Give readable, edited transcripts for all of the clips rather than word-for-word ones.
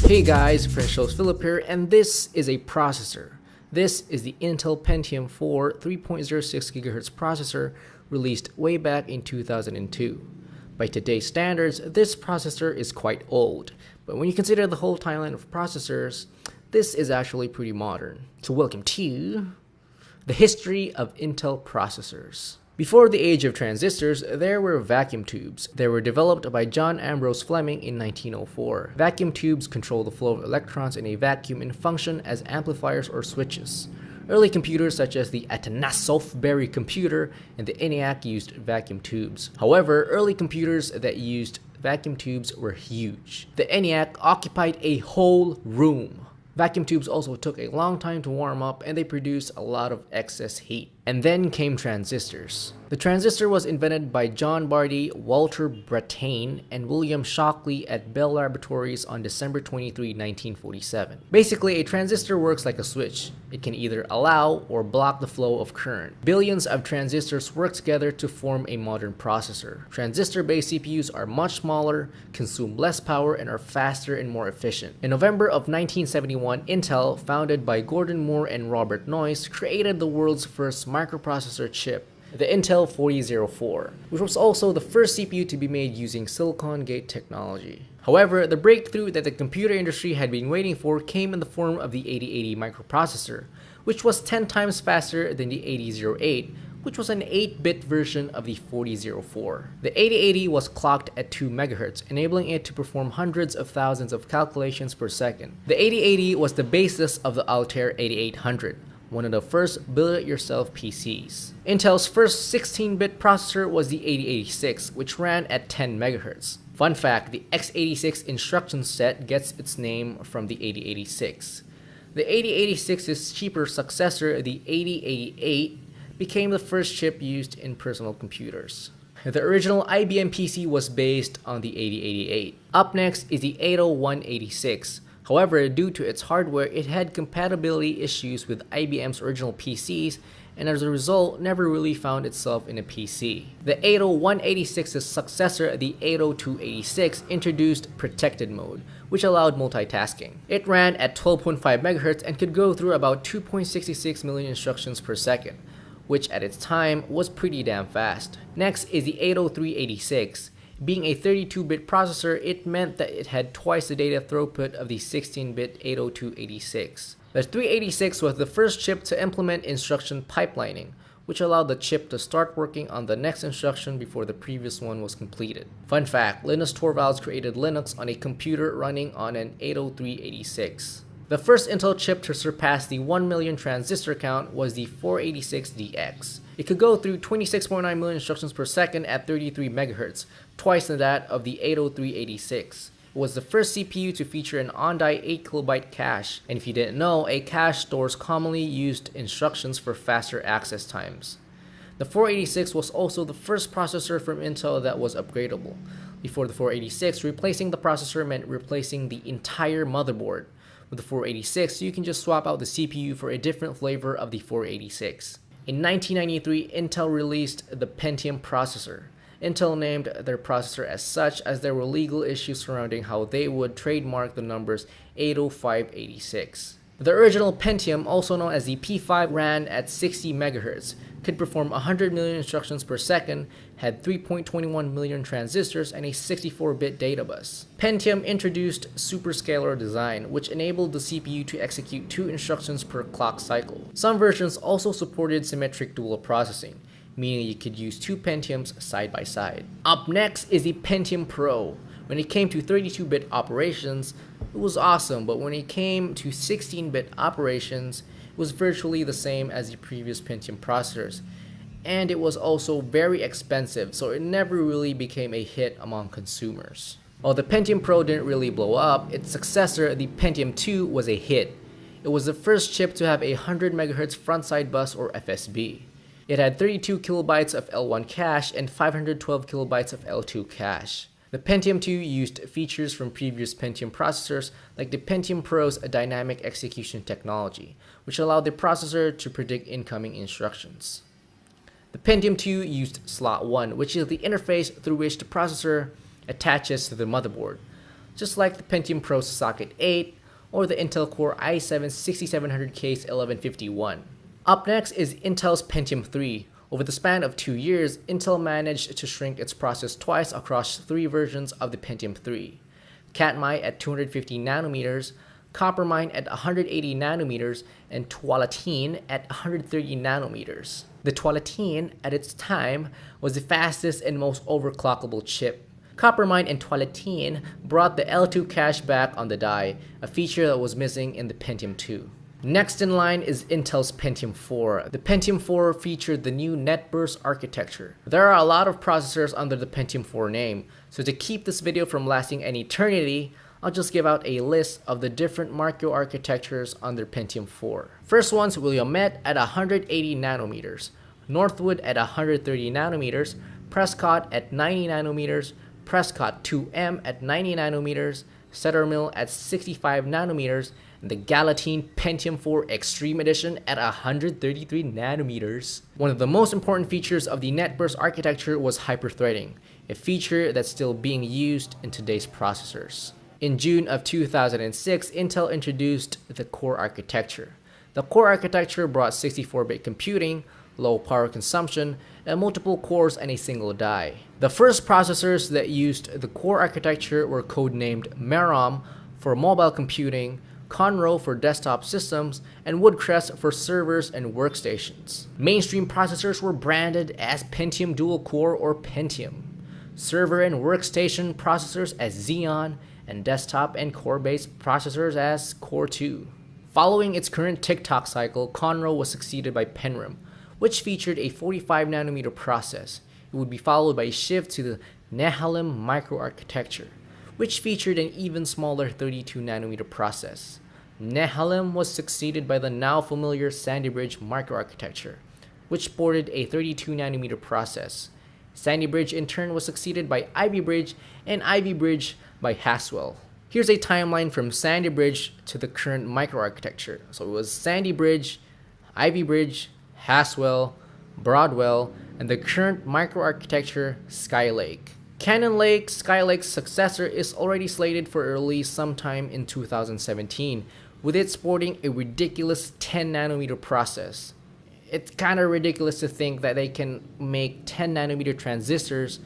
Hey guys, Fresh Host Philip here, and this is a processor. This is the Intel Pentium 4 3.06 GHz processor released way back in 2002. By today's standards, this processor is quite old, but when you consider the whole timeline of processors, this is actually pretty modern. So welcome to the history of Intel processors. Before the age of transistors, there were vacuum tubes. They were developed by John Ambrose Fleming in 1904. Vacuum tubes control the flow of electrons in a vacuum and function as amplifiers or switches. Early computers such as the Touseef Berry computer and the ENIAC used vacuum tubes. However, early computers that used vacuum tubes were huge. The ENIAC occupied a whole room. Vacuum tubes also took a long time to warm up and they produced a lot of excess heat. And then came transistors. The transistor was invented by John Barty, Walter Brattain, and William Shockley at Bell Laboratories on December 23, 1947. Basically, a transistor works like a switch. It can either allow or block the flow of current. Billions of transistors work together to form a modern processor. Transistor-based CPUs are much smaller, consume less power, and are faster and more efficient. In November of 1971, Intel, founded by Gordon Moore and Robert Noyce, created the world's first microprocessor chip, the Intel 4004, which was also the first CPU to be made using silicon gate technology. However, the breakthrough that the computer industry had been waiting for came in the form of the 8080 microprocessor, which was 10 times faster than the 8008, which was an 8-bit version of the 4004. The 8080 was clocked at 2 MHz, enabling it to perform hundreds of thousands of calculations per second. The 8080 was the basis of the Altair 8800, one of the first build-it-yourself PCs. Intel's first 16-bit processor was the 8086, which ran at 10 MHz. Fun fact, the x86 instruction set gets its name from the 8086. The 8086's cheaper successor, the 8088, became the first chip used in personal computers. The original IBM PC was based on the 8088. Up next is the 80186. However, due to its hardware, it had compatibility issues with IBM's original PCs, and as a result, never really found itself in a PC. The 80186's successor, the 80286, introduced protected mode, which allowed multitasking. It ran at 12.5 MHz and could go through about 2.66 million instructions per second, which at its time was pretty damn fast. Next is the 80386. Being a 32-bit processor, it meant that it had twice the data throughput of the 16-bit 80286. The 386 was the first chip to implement instruction pipelining, which allowed the chip to start working on the next instruction before the previous one was completed. Fun fact, Linus Torvalds created Linux on a computer running on an 80386. The first Intel chip to surpass the 1 million transistor count was the 486DX. It could go through 26.9 million instructions per second at 33 MHz, twice that of the 80386. It was the first CPU to feature an on-die 8KB cache, and if you didn't know, a cache stores commonly used instructions for faster access times. The 486 was also the first processor from Intel that was upgradable. Before the 486, replacing the processor meant replacing the entire motherboard. With the 486, you can just swap out the CPU for a different flavor of the 486. In 1993, Intel released the Pentium processor. Intel named their processor as such as there were legal issues surrounding how they would trademark the numbers 80586. The original Pentium, also known as the P5, ran at 60 MHz, could perform 100 million instructions per second, had 3.21 million transistors, and a 64-bit data bus. Pentium introduced superscalar design, which enabled the CPU to execute 2 instructions per clock cycle. Some versions also supported symmetric dual processing, meaning you could use 2 Pentiums side by side. Up next is the Pentium Pro. When it came to 32-bit operations, it was awesome, but when it came to 16-bit operations, it was virtually the same as the previous Pentium processors. And it was also very expensive, so it never really became a hit among consumers. While the Pentium Pro didn't really blow up, its successor, the Pentium 2, was a hit. It was the first chip to have a 100 MHz frontside bus or FSB. It had 32 kilobytes of L1 cache and 512 kilobytes of L2 cache. The Pentium 2 used features from previous Pentium processors like the Pentium Pro's dynamic execution technology, which allowed the processor to predict incoming instructions. The Pentium 2 used slot 1, which is the interface through which the processor attaches to the motherboard. just like the Pentium Pro Socket 8 or the Intel Core i7-6700K's 1151. Up next is Intel's Pentium 3. Over the span of 2 years, Intel managed to shrink its process twice across 3 versions of the Pentium 3. Katmai at 250 nanometers, Coppermine at 180 nanometers, and Tualatin at 130 nanometers. The Tualatin, at its time, was the fastest and most overclockable chip. Coppermine and Tualatin brought the L2 cache back on the die, a feature that was missing in the Pentium 2. Next in line is Intel's Pentium 4. The Pentium 4 featured the new NetBurst architecture. There are a lot of processors under the Pentium 4 name, so to keep this video from lasting an eternity, I'll just give out a list of the different macro architectures under Pentium 4. First one's Willamette at 180 nanometers, Northwood at 130 nanometers, Prescott at 90 nanometers, Prescott 2M at 90 nanometers, Cedarmill at 65 nanometers, and the Galatine Pentium 4 Extreme Edition at 133 nanometers. One of the most important features of the NetBurst architecture was hyperthreading, a feature that's still being used in today's processors. In June of 2006, Intel introduced the Core architecture. The Core architecture brought 64-bit computing, low power consumption, and multiple cores and a single die. The first processors that used the Core architecture were codenamed Merom for mobile computing, Conroe for desktop systems, and Woodcrest for servers and workstations. Mainstream processors were branded as Pentium Dual Core or Pentium, server and workstation processors as Xeon, and desktop and core-based processors as Core 2. Following its current tick-tock cycle, Conroe was succeeded by Penrem, which featured a 45 nanometer process. It would be followed by a shift to the Nehalem microarchitecture, which featured an even smaller 32 nanometer process. Nehalem was succeeded by the now familiar Sandy Bridge microarchitecture, which sported a 32 nanometer process. Sandy Bridge in turn was succeeded by Ivy Bridge, and Ivy Bridge by Haswell. Here's a timeline from Sandy Bridge to the current microarchitecture. So it was Sandy Bridge, Ivy Bridge, Haswell, Broadwell, and the current microarchitecture, Skylake. Cannon Lake, Skylake's successor, is already slated for a release sometime in 2017, with it sporting a ridiculous 10 nanometer process. It's kind of ridiculous to think that they can make 10 nanometer transistors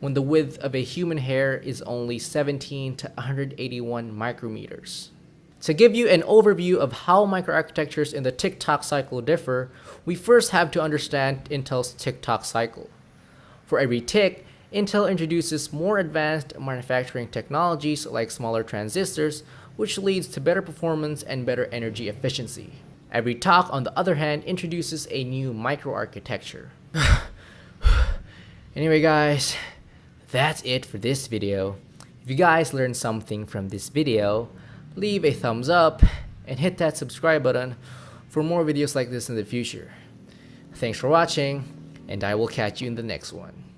when the width of a human hair is only 17 to 181 micrometers. To give you an overview of how microarchitectures in the tick-tock cycle differ, we first have to understand Intel's tick-tock cycle. For every tick, Intel introduces more advanced manufacturing technologies like smaller transistors, which leads to better performance and better energy efficiency. Every tock, on the other hand, introduces a new microarchitecture. Anyway guys, that's it for this video. If you guys learned something from this video, leave a thumbs up and hit that subscribe button for more videos like this in the future. Thanks for watching, and I will catch you in the next one.